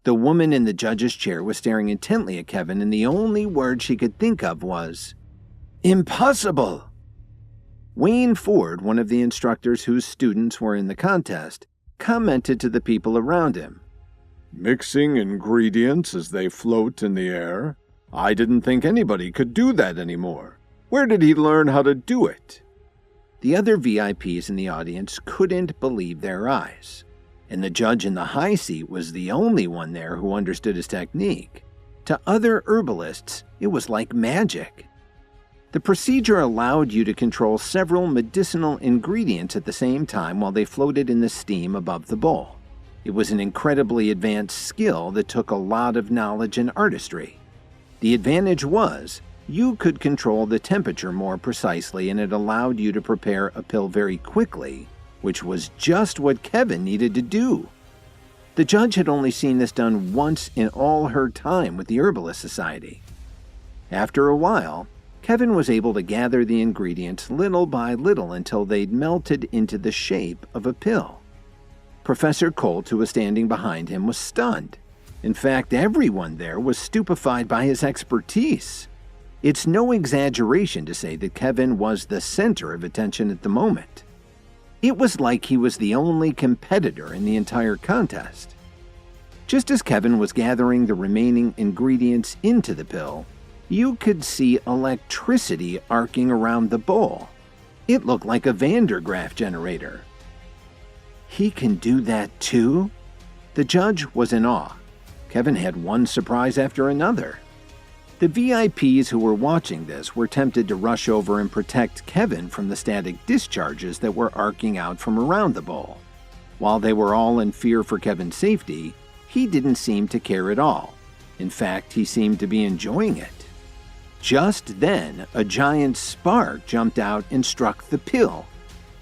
The woman in the judge's chair was staring intently at Kevin, and the only word she could think of was, "Impossible!" Wayne Ford, one of the instructors whose students were in the contest, commented to the people around him, "Mixing ingredients as they float in the air? I didn't think anybody could do that anymore. Where did he learn how to do it?" The other VIPs in the audience couldn't believe their eyes, and the judge in the high seat was the only one there who understood his technique. To other herbalists, it was like magic. The procedure allowed you to control several medicinal ingredients at the same time while they floated in the steam above the bowl. It was an incredibly advanced skill that took a lot of knowledge and artistry. The advantage was, you could control the temperature more precisely, and it allowed you to prepare a pill very quickly, which was just what Kevin needed to do. The judge had only seen this done once in all her time with the Herbalist Society. After a while, Kevin was able to gather the ingredients little by little until they'd melted into the shape of a pill. Professor Colt, who was standing behind him, was stunned. In fact, everyone there was stupefied by his expertise. It's no exaggeration to say that Kevin was the center of attention at the moment. It was like he was the only competitor in the entire contest. Just as Kevin was gathering the remaining ingredients into the pill, you could see electricity arcing around the bowl. It looked like a Van der Graaf generator. He can do that too? The judge was in awe. Kevin had one surprise after another. The VIPs who were watching this were tempted to rush over and protect Kevin from the static discharges that were arcing out from around the bowl. While they were all in fear for Kevin's safety, he didn't seem to care at all. In fact, he seemed to be enjoying it. Just then, a giant spark jumped out and struck the pill.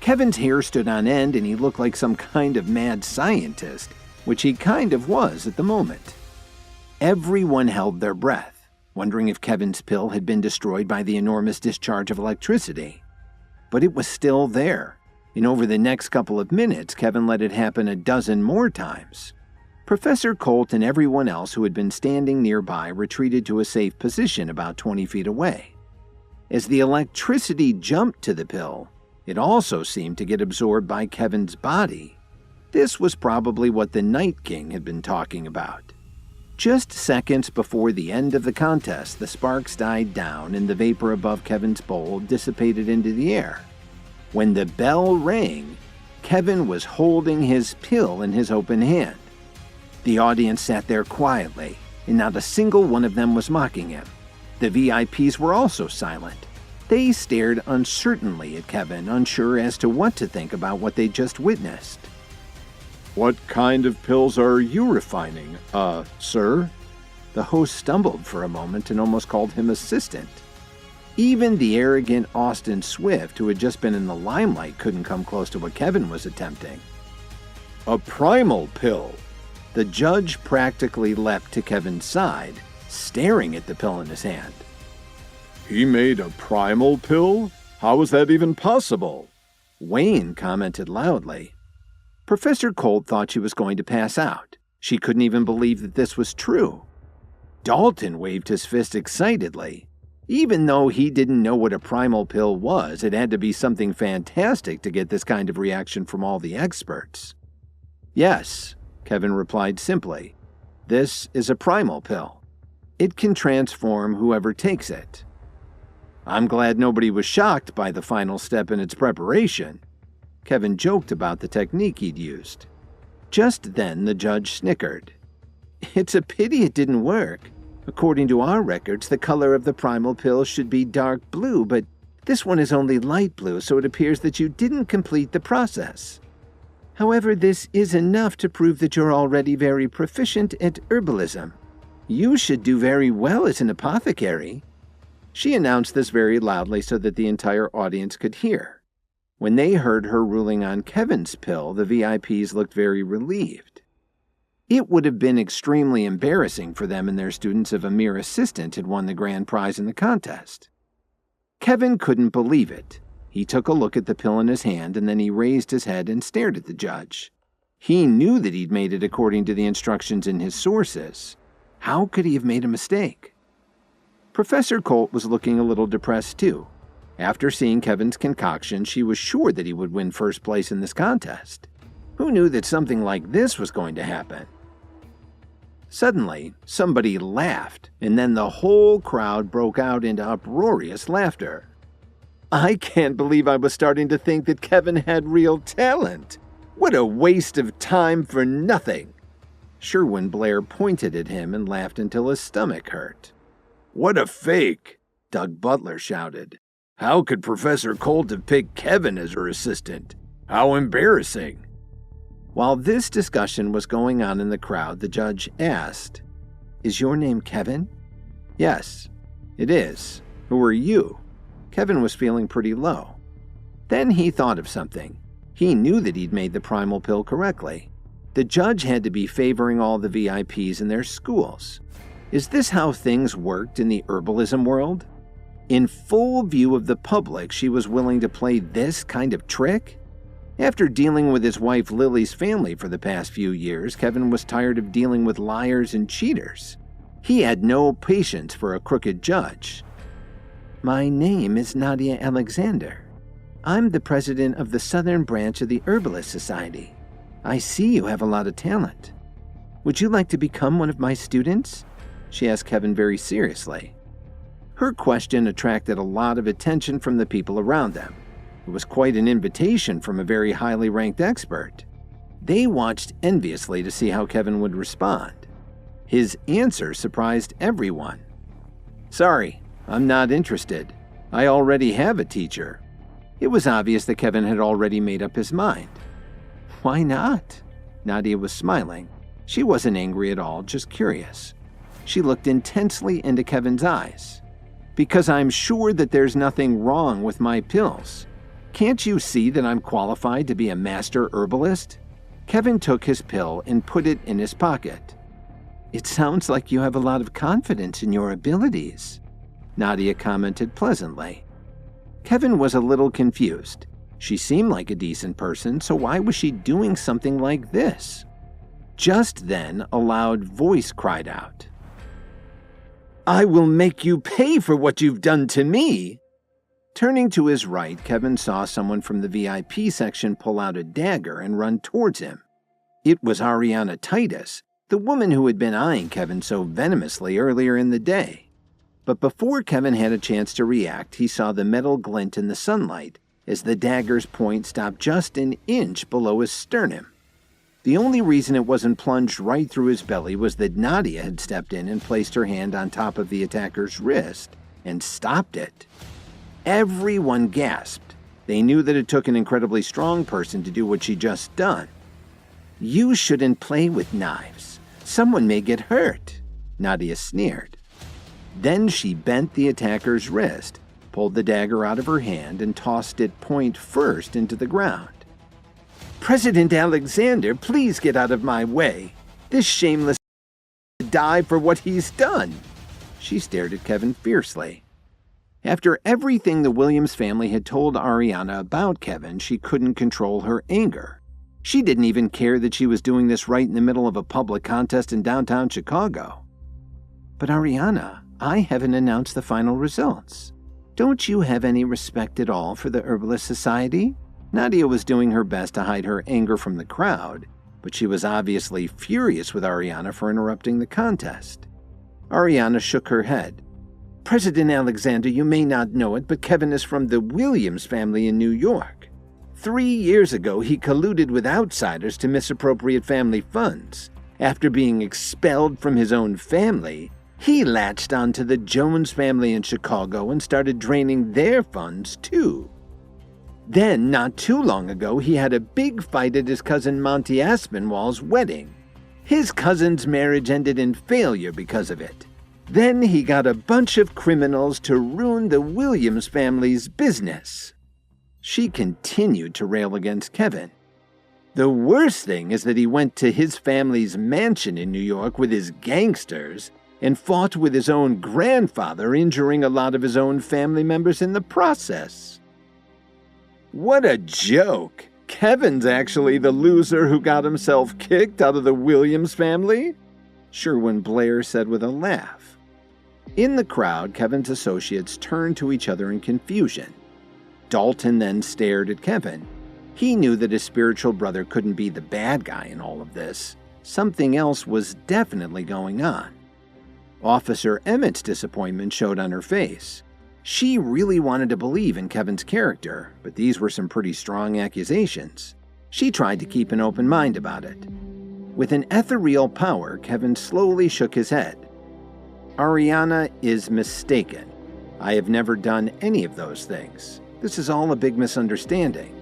Kevin's hair stood on end and he looked like some kind of mad scientist, which he kind of was at the moment. Everyone held their breath, wondering if Kevin's pill had been destroyed by the enormous discharge of electricity. But it was still there, and over the next couple of minutes, Kevin let it happen a dozen more times. Professor Colt and everyone else who had been standing nearby retreated to a safe position about 20 feet away. As the electricity jumped to the pill, it also seemed to get absorbed by Kevin's body. This was probably what the Night King had been talking about. Just seconds before the end of the contest, the sparks died down and the vapor above Kevin's bowl dissipated into the air. When the bell rang, Kevin was holding his pill in his open hand. The audience sat there quietly, and not a single one of them was mocking him. The VIPs were also silent. They stared uncertainly at Kevin, unsure as to what to think about what they just witnessed. "What kind of pills are you refining, sir?" The host stumbled for a moment and almost called him assistant. Even the arrogant Austin Swift, who had just been in the limelight, couldn't come close to what Kevin was attempting. "A primal pill." The judge practically leapt to Kevin's side, staring at the pill in his hand. "He made a primal pill? How is that even possible?" Wayne commented loudly. Professor Colt thought she was going to pass out. She couldn't even believe that this was true. Dalton waved his fist excitedly. Even though he didn't know what a primal pill was, it had to be something fantastic to get this kind of reaction from all the experts. "Yes," Kevin replied simply. "This is a primal pill. It can transform whoever takes it." I'm glad nobody was shocked by the final step in its preparation. Kevin joked about the technique he'd used. Just then, the judge snickered. "It's a pity it didn't work. According to our records, the color of the primal pill should be dark blue, but this one is only light blue, so it appears that you didn't complete the process. However, this is enough to prove that you're already very proficient at herbalism. You should do very well as an apothecary." She announced this very loudly so that the entire audience could hear. When they heard her ruling on Kevin's pill, the VIPs looked very relieved. It would have been extremely embarrassing for them and their students if a mere assistant had won the grand prize in the contest. Kevin couldn't believe it. He took a look at the pill in his hand and then he raised his head and stared at the judge. He knew that he'd made it according to the instructions in his sources. How could he have made a mistake? Professor Colt was looking a little depressed too. After seeing Kevin's concoction, she was sure that he would win first place in this contest. Who knew that something like this was going to happen? Suddenly, somebody laughed, and then the whole crowd broke out into uproarious laughter. I can't believe I was starting to think that Kevin had real talent. What a waste of time for nothing. Sherwin Blair pointed at him and laughed until his stomach hurt. What a fake, Doug Butler shouted. How could Professor Colt have picked Kevin as her assistant? How embarrassing. While this discussion was going on in the crowd, the judge asked, Is your name Kevin? Yes, it is. Who are you? Kevin was feeling pretty low. Then he thought of something. He knew that he'd made the primal pill correctly. The judge had to be favoring all the VIPs in their schools. Is this how things worked in the herbalism world? In full view of the public, she was willing to play this kind of trick? After dealing with his wife Lily's family for the past few years, Kevin was tired of dealing with liars and cheaters. He had no patience for a crooked judge. My name is Nadia Alexander. I'm the president of the Southern branch of the Herbalist Society. I see you have a lot of talent. Would you like to become one of my students? She asked Kevin very seriously. Her question attracted a lot of attention from the people around them. It was quite an invitation from a very highly ranked expert. They watched enviously to see how Kevin would respond. His answer surprised everyone. Sorry, I'm not interested. I already have a teacher. It was obvious that Kevin had already made up his mind. Why not? Nadia was smiling. She wasn't angry at all, just curious. She looked intensely into Kevin's eyes. Because I'm sure that there's nothing wrong with my pills. Can't you see that I'm qualified to be a master herbalist? Kevin took his pill and put it in his pocket. It sounds like you have a lot of confidence in your abilities, Nadia commented pleasantly. Kevin was a little confused. She seemed like a decent person, so why was she doing something like this? Just then, a loud voice cried out. I will make you pay for what you've done to me! Turning to his right, Kevin saw someone from the VIP section pull out a dagger and run towards him. It was Ariana Titus, the woman who had been eyeing Kevin so venomously earlier in the day. But before Kevin had a chance to react, he saw the metal glint in the sunlight as the dagger's point stopped just an inch below his sternum. The only reason it wasn't plunged right through his belly was that Nadia had stepped in and placed her hand on top of the attacker's wrist and stopped it. Everyone gasped. They knew that it took an incredibly strong person to do what she'd just done. You shouldn't play with knives. Someone may get hurt, Nadia sneered. Then she bent the attacker's wrist, pulled the dagger out of her hand, and tossed it point first into the ground. President Alexander, please get out of my way. This shameless die for what he's done. She stared at Kevin fiercely. After everything the Williams family had told Ariana about Kevin, she couldn't control her anger. She didn't even care that she was doing this right in the middle of a public contest in downtown Chicago. But Ariana, I haven't announced the final results. Don't you have any respect at all for the Herbalist Society? Nadia was doing her best to hide her anger from the crowd, but she was obviously furious with Ariana for interrupting the contest. Ariana shook her head. President Alexander, you may not know it, but Kevin is from the Williams family in New York. 3 years ago, he colluded with outsiders to misappropriate family funds. After being expelled from his own family, he latched onto the Jones family in Chicago and started draining their funds, too. Then, not too long ago, he had a big fight at his cousin Monty Aspinwall's wedding. His cousin's marriage ended in failure because of it. Then he got a bunch of criminals to ruin the Williams family's business. She continued to rail against Kevin. The worst thing is that he went to his family's mansion in New York with his gangsters and fought with his own grandfather, injuring a lot of his own family members in the process. What a joke! Kevin's actually the loser who got himself kicked out of the Williams family? Sherwin Blair said with a laugh. In the crowd, Kevin's associates turned to each other in confusion. Dalton then stared at Kevin. He knew that his spiritual brother couldn't be the bad guy in all of this. Something else was definitely going on. Officer Emmett's disappointment showed on her face. She really wanted to believe in Kevin's character, but these were some pretty strong accusations. She tried to keep an open mind about it. With an ethereal power, Kevin slowly shook his head. Ariana is mistaken. I have never done any of those things. This is all a big misunderstanding.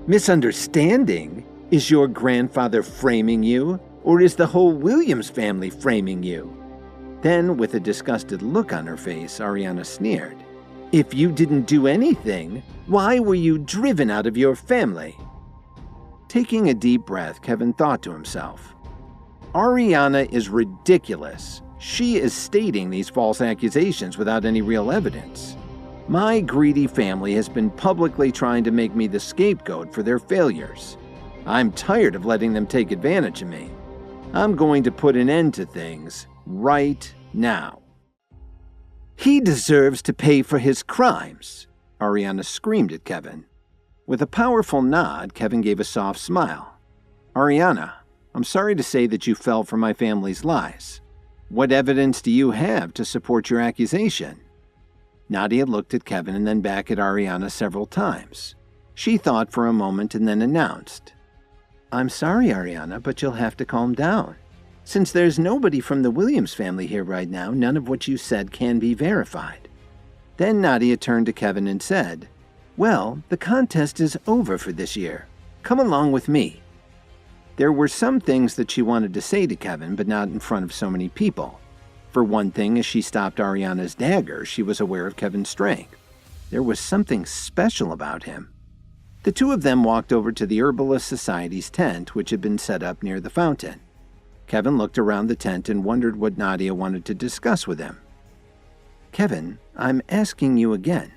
Misunderstanding? Is your grandfather framing you, or is the whole Williams family framing you? Then, with a disgusted look on her face, Ariana sneered. If you didn't do anything, why were you driven out of your family? Taking a deep breath, Kevin thought to himself, Ariana is ridiculous. She is stating these false accusations without any real evidence. My greedy family has been publicly trying to make me the scapegoat for their failures. I'm tired of letting them take advantage of me. I'm going to put an end to things right now. He deserves to pay for his crimes, Ariana screamed at Kevin. With a powerful nod, Kevin gave a soft smile. Ariana, I'm sorry to say that you fell for my family's lies. What evidence do you have to support your accusation? Nadia looked at Kevin and then back at Ariana several times. She thought for a moment and then announced, I'm sorry, Ariana, but you'll have to calm down. Since there's nobody from the Williams family here right now, none of what you said can be verified. Then Nadia turned to Kevin and said, Well, the contest is over for this year. Come along with me. There were some things that she wanted to say to Kevin, but not in front of so many people. For one thing, as she stopped Ariana's dagger, she was aware of Kevin's strength. There was something special about him. The two of them walked over to the Herbalist Society's tent, which had been set up near the fountain. Kevin looked around the tent and wondered what Nadia wanted to discuss with him. Kevin, I'm asking you again.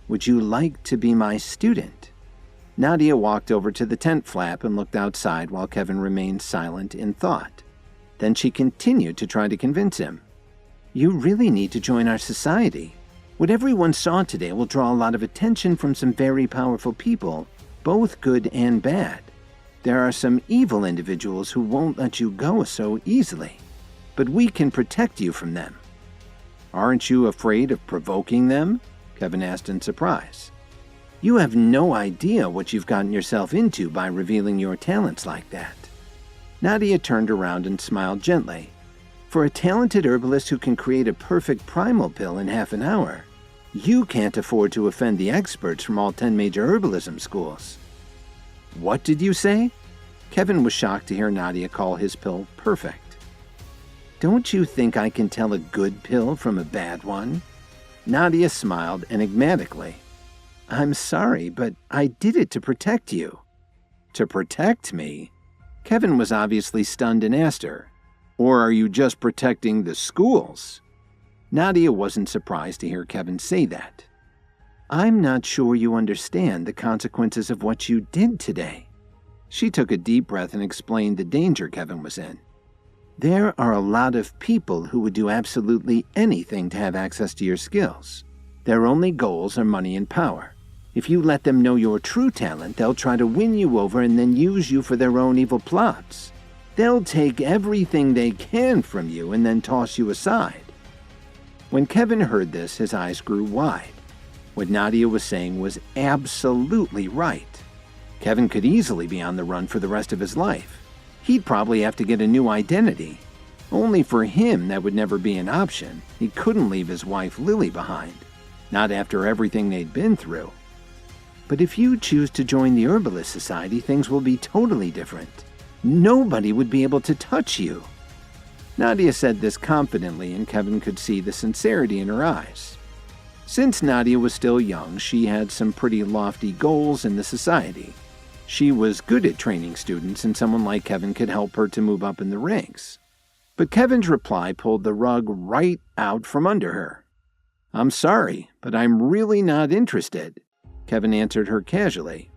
Would you like to be my student? Nadia walked over to the tent flap and looked outside while Kevin remained silent in thought. Then she continued to try to convince him. You really need to join our society. What everyone saw today will draw a lot of attention from some very powerful people, both good and bad. There are some evil individuals who won't let you go so easily, but we can protect you from them. Aren't you afraid of provoking them? Kevin asked in surprise. You have no idea what you've gotten yourself into by revealing your talents like that. Nadia turned around and smiled gently. For a talented herbalist who can create a perfect primal pill in half an hour, you can't afford to offend the experts from all 10 major herbalism schools. What did you say? Kevin was shocked to hear Nadia call his pill perfect. Don't you think I can tell a good pill from a bad one? Nadia smiled enigmatically. I'm sorry, but I did it to protect you. To protect me? Kevin was obviously stunned and asked her, or are you just protecting the schools? Nadia wasn't surprised to hear Kevin say that. I'm not sure you understand the consequences of what you did today. She took a deep breath and explained the danger Kevin was in. There are a lot of people who would do absolutely anything to have access to your skills. Their only goals are money and power. If you let them know your true talent, they'll try to win you over and then use you for their own evil plots. They'll take everything they can from you and then toss you aside. When Kevin heard this, his eyes grew wide. What Nadia was saying was absolutely right. Kevin could easily be on the run for the rest of his life. He'd probably have to get a new identity. Only for him, that would never be an option. He couldn't leave his wife Lily behind. Not after everything they'd been through. But if you choose to join the Herbalist Society, things will be totally different. Nobody would be able to touch you. Nadia said this confidently, and Kevin could see the sincerity in her eyes. Since Nadia was still young, she had some pretty lofty goals in the society. She was good at training students, and someone like Kevin could help her to move up in the ranks. But Kevin's reply pulled the rug right out from under her. I'm sorry, but I'm really not interested, Kevin answered her casually.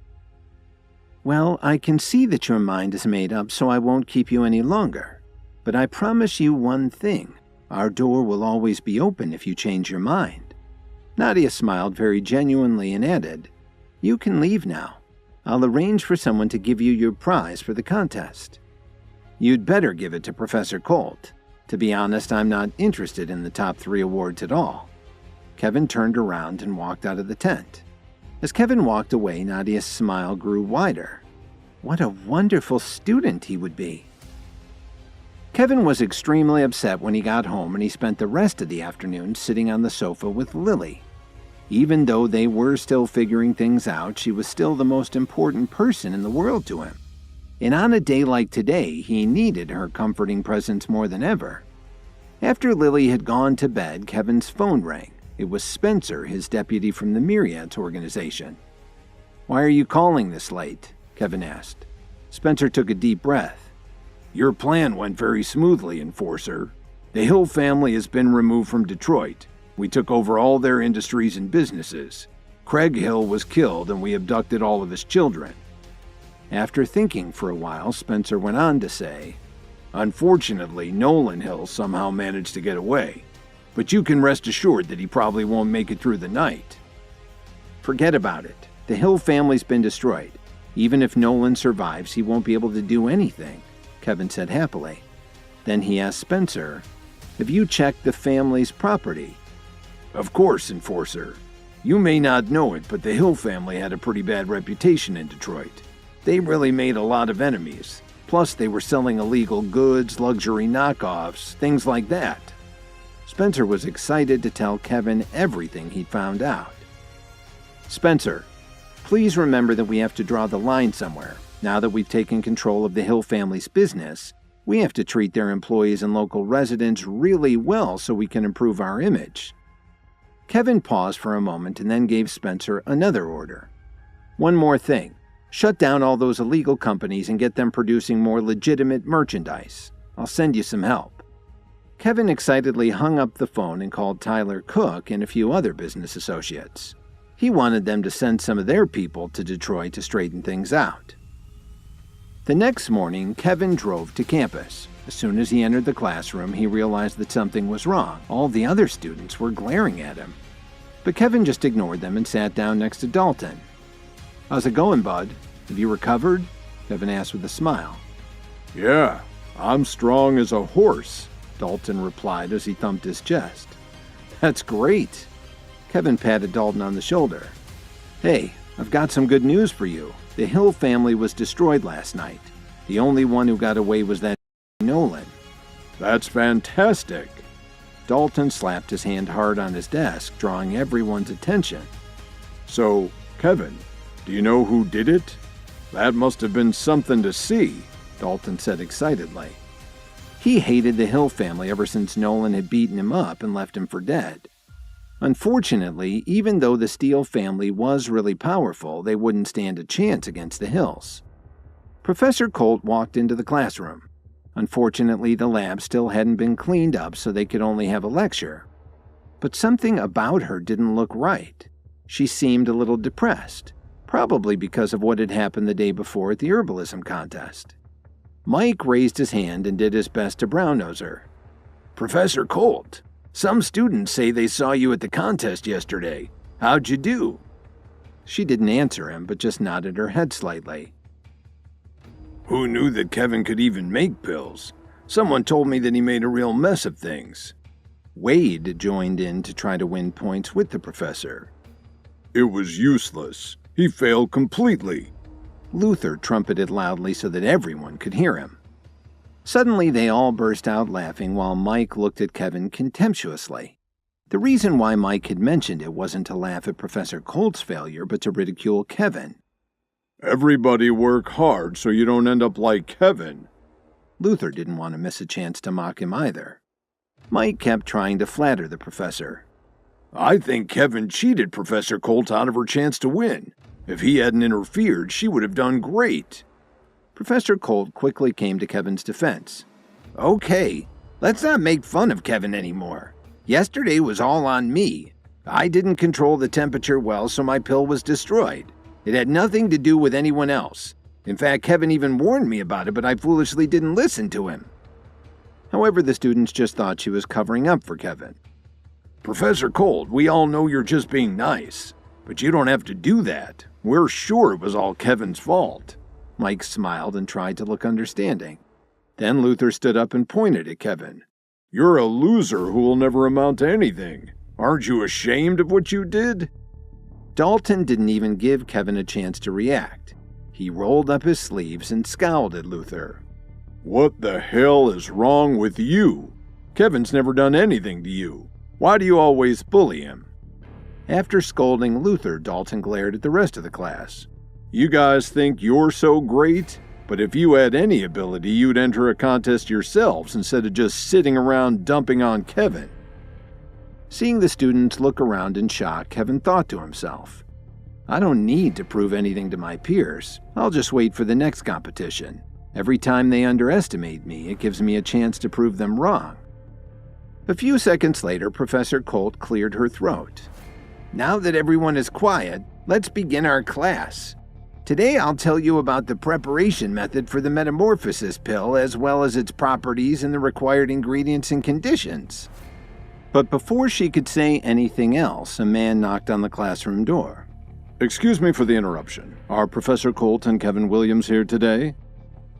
Well, I can see that your mind is made up, so I won't keep you any longer. But I promise you one thing. Our door will always be open if you change your mind." Nadia smiled very genuinely and added, "You can leave now. I'll arrange for someone to give you your prize for the contest." "You'd better give it to Professor Colt. To be honest, I'm not interested in the top 3 awards at all." Kevin turned around and walked out of the tent. As Kevin walked away, Nadia's smile grew wider. What a wonderful student he would be. Kevin was extremely upset when he got home, and he spent the rest of the afternoon sitting on the sofa with Lily. Even though they were still figuring things out, she was still the most important person in the world to him. And on a day like today, he needed her comforting presence more than ever. After Lily had gone to bed, Kevin's phone rang. It was Spencer, his deputy from the Myriads organization. "Why are you calling this late?" Kevin asked. Spencer took a deep breath. "Your plan went very smoothly, Enforcer. The Hill family has been removed from Detroit. We took over all their industries and businesses. Craig Hill was killed and we abducted all of his children." After thinking for a while, Spencer went on to say, "Unfortunately, Nolan Hill somehow managed to get away. But you can rest assured that he probably won't make it through the night." "Forget about it. The Hill family's been destroyed. Even if Nolan survives, he won't be able to do anything," Kevin said happily. Then he asked Spencer, "Have you checked the family's property?" "Of course, Enforcer. You may not know it, but the Hill family had a pretty bad reputation in Detroit. They really made a lot of enemies. Plus, they were selling illegal goods, luxury knockoffs, things like that." Spencer was excited to tell Kevin everything he'd found out. "Spencer, please remember that we have to draw the line somewhere. Now that we've taken control of the Hill family's business, we have to treat their employees and local residents really well so we can improve our image." Kevin paused for a moment and then gave Spencer another order. "One more thing. Shut down all those illegal companies and get them producing more legitimate merchandise. I'll send you some help." Kevin excitedly hung up the phone and called Tyler Cook and a few other business associates. He wanted them to send some of their people to Detroit to straighten things out. The next morning, Kevin drove to campus. As soon as he entered the classroom, he realized that something was wrong. All the other students were glaring at him. But Kevin just ignored them and sat down next to Dalton. "How's it going, bud? Have you recovered?" Kevin asked with a smile. "Yeah, I'm strong as a horse," Dalton replied as he thumped his chest. "That's great." Kevin patted Dalton on the shoulder. "Hey, I've got some good news for you. The Hill family was destroyed last night. The only one who got away was that Nolan." "That's fantastic." Dalton slapped his hand hard on his desk, drawing everyone's attention. "So, Kevin, do you know who did it? That must have been something to see," Dalton said excitedly. He hated the Hill family ever since Nolan had beaten him up and left him for dead. Unfortunately, even though the Steele family was really powerful, they wouldn't stand a chance against the Hills. Professor Colt walked into the classroom. Unfortunately, the lab still hadn't been cleaned up, so they could only have a lecture. But something about her didn't look right. She seemed a little depressed, probably because of what had happened the day before at the herbalism contest. Mike raised his hand and did his best to brown-nose her. "Professor Colt, some students say they saw you at the contest yesterday. How'd you do?" She didn't answer him, but just nodded her head slightly. "Who knew that Kevin could even make pills? Someone told me that he made a real mess of things." Wade joined in to try to win points with the professor. "It was useless. He failed completely." Luther trumpeted loudly so that everyone could hear him. Suddenly, they all burst out laughing while Mike looked at Kevin contemptuously. The reason why Mike had mentioned it wasn't to laugh at Professor Colt's failure, but to ridicule Kevin. "Everybody work hard so you don't end up like Kevin." Luther didn't want to miss a chance to mock him either. Mike kept trying to flatter the professor. "I think Kevin cheated Professor Colt out of her chance to win. If he hadn't interfered, she would have done great." Professor Colt quickly came to Kevin's defense. "Okay, let's not make fun of Kevin anymore. Yesterday was all on me. I didn't control the temperature well, so my pill was destroyed. It had nothing to do with anyone else. In fact, Kevin even warned me about it, but I foolishly didn't listen to him." However, the students just thought she was covering up for Kevin. "Professor Colt, we all know you're just being nice, but you don't have to do that. We're sure it was all Kevin's fault." Mike smiled and tried to look understanding. Then Luther stood up and pointed at Kevin. "You're a loser who will never amount to anything. Aren't you ashamed of what you did?" Dalton didn't even give Kevin a chance to react. He rolled up his sleeves and scowled at Luther. "What the hell is wrong with you? Kevin's never done anything to you. Why do you always bully him?" After scolding Luther, Dalton glared at the rest of the class. "You guys think you're so great? But if you had any ability, you'd enter a contest yourselves instead of just sitting around dumping on Kevin." Seeing the students look around in shock, Kevin thought to himself, "I don't need to prove anything to my peers. I'll just wait for the next competition. Every time they underestimate me, it gives me a chance to prove them wrong." A few seconds later, Professor Colt cleared her throat. "Now that everyone is quiet, let's begin our class. Today I'll tell you about the preparation method for the metamorphosis pill, as well as its properties and the required ingredients and conditions." But before she could say anything else, a man knocked on the classroom door. "Excuse me for the interruption. Are Professor Colt and Kevin Williams here today?"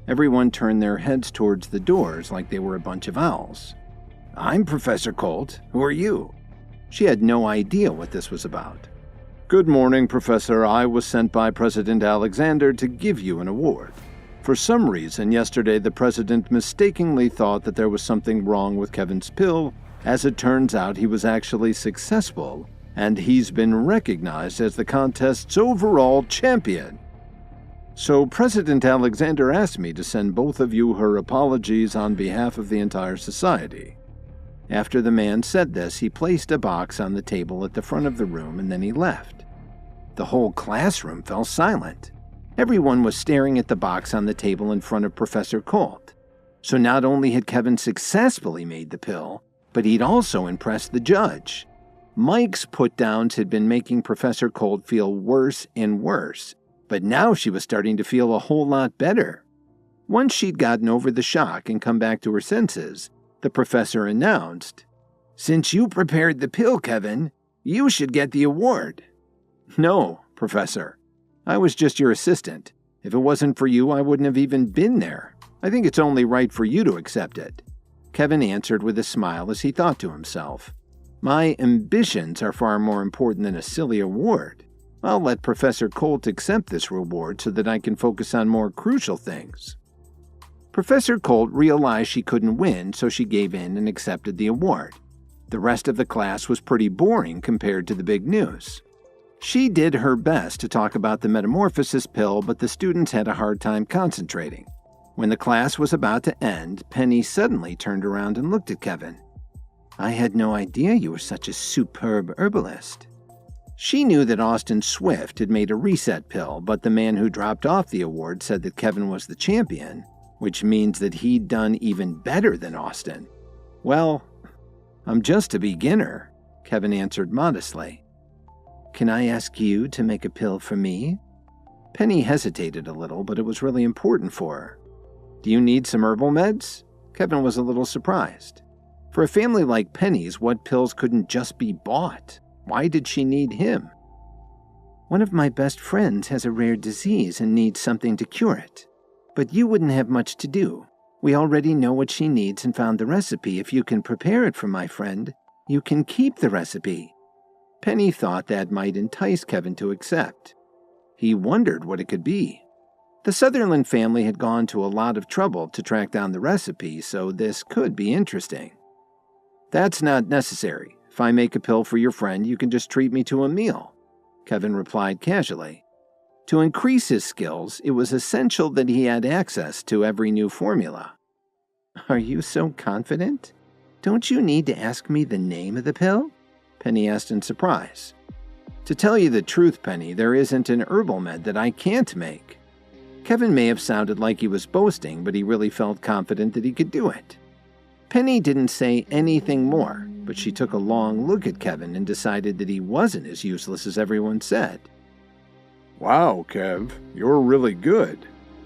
Everyone turned their heads towards the doors like they were a bunch of owls. "I'm Professor Colt. Who are you?" She had no idea what this was about. "Good morning, Professor. I was sent by President Alexander to give you an award. For some reason, yesterday the President mistakenly thought that there was something wrong with Kevin's pill. As it turns out, he was actually successful, and he's been recognized as the contest's overall champion. So President Alexander asked me to send both of you her apologies on behalf of the entire society." After the man said this, he placed a box on the table at the front of the room and then he left. The whole classroom fell silent. Everyone was staring at the box on the table in front of Professor Colt. So not only had Kevin successfully made the pill, but he'd also impressed the judge. Mike's put-downs had been making Professor Colt feel worse and worse, but now she was starting to feel a whole lot better. Once she'd gotten over the shock and come back to her senses, the professor announced, "Since you prepared the pill, Kevin, you should get the award." "No, Professor. I was just your assistant. If it wasn't for you, I wouldn't have even been there. I think it's only right for you to accept it." Kevin answered with a smile as he thought to himself, "My ambitions are far more important than a silly award. I'll let Professor Colt accept this reward so that I can focus on more crucial things." Professor Colt realized she couldn't win, so she gave in and accepted the award. The rest of the class was pretty boring compared to the big news. She did her best to talk about the metamorphosis pill, but the students had a hard time concentrating. When the class was about to end, Penny suddenly turned around and looked at Kevin. "I had no idea you were such a superb herbalist." She knew that Austin Swift had made a reset pill, but the man who dropped off the award said that Kevin was the champion, which means that he'd done even better than Austin. "Well, I'm just a beginner," Kevin answered modestly. "Can I ask you to make a pill for me?" Penny hesitated a little, but it was really important for her. "Do you need some herbal meds?" Kevin was a little surprised. For a family like Penny's, what pills couldn't just be bought? Why did she need him? "One of my best friends has a rare disease and needs something to cure it. But you wouldn't have much to do. We already know what she needs and found the recipe. If you can prepare it for my friend, you can keep the recipe." Penny thought that might entice Kevin to accept. He wondered what it could be. The Sutherland family had gone to a lot of trouble to track down the recipe, so this could be interesting. "That's not necessary. If I make a pill for your friend, you can just treat me to a meal," Kevin replied casually. To increase his skills, it was essential that he had access to every new formula. "Are you so confident? Don't you need to ask me the name of the pill?" Penny asked in surprise. "To tell you the truth, Penny, there isn't an herbal med that I can't make." Kevin may have sounded like he was boasting, but he really felt confident that he could do it. Penny didn't say anything more, but she took a long look at Kevin and decided that he wasn't as useless as everyone said. "Wow, Kev, you're really good.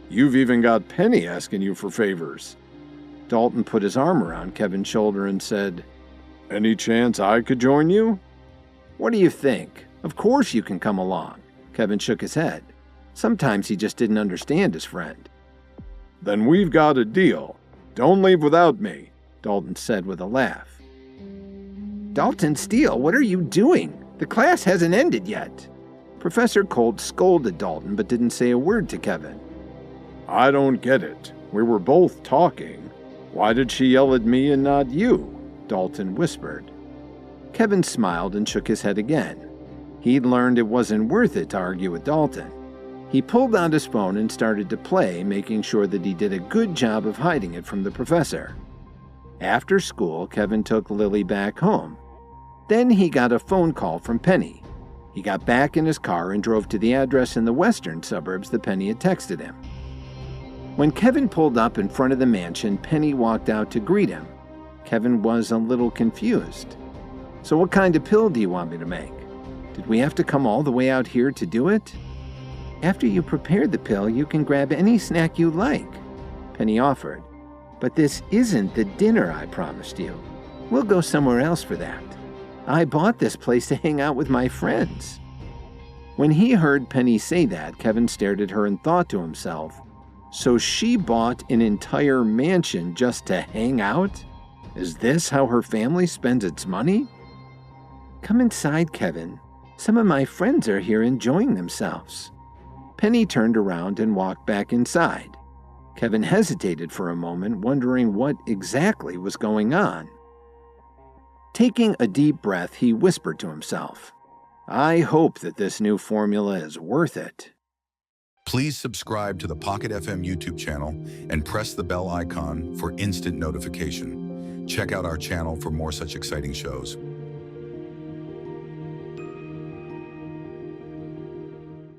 You've even got Penny asking you for favors." Dalton put his arm around Kevin's shoulder and said, "Any chance I could join you?" "What do you think? Of course you can come along." Kevin shook his head. Sometimes he just didn't understand his friend. "Then we've got a deal. Don't leave without me," Dalton said with a laugh. "Dalton Steele, what are you doing? The class hasn't ended yet." Professor Colt scolded Dalton but didn't say a word to Kevin. "I don't get it. We were both talking. Why did she yell at me and not you?" Dalton whispered. Kevin smiled and shook his head again. He'd learned it wasn't worth it to argue with Dalton. He pulled out his phone and started to play, making sure that he did a good job of hiding it from the professor. After school, Kevin took Lily back home. Then he got a phone call from Penny. He got back in his car and drove to the address in the western suburbs that Penny had texted him. When Kevin pulled up in front of the mansion, Penny walked out to greet him. Kevin was a little confused. "So what kind of pill do you want me to make? Did we have to come all the way out here to do it?" "After you prepare the pill, you can grab any snack you like," Penny offered. "But this isn't the dinner I promised you. We'll go somewhere else for that. I bought this place to hang out with my friends." When he heard Penny say that, Kevin stared at her and thought to himself, so she bought an entire mansion just to hang out? Is this how her family spends its money? "Come inside, Kevin. Some of my friends are here enjoying themselves." Penny turned around and walked back inside. Kevin hesitated for a moment, wondering what exactly was going on. Taking a deep breath, he whispered to himself, "I hope that this new formula is worth it." Please subscribe to the Pocket FM YouTube channel and press the bell icon for instant notification. Check out our channel for more such exciting shows.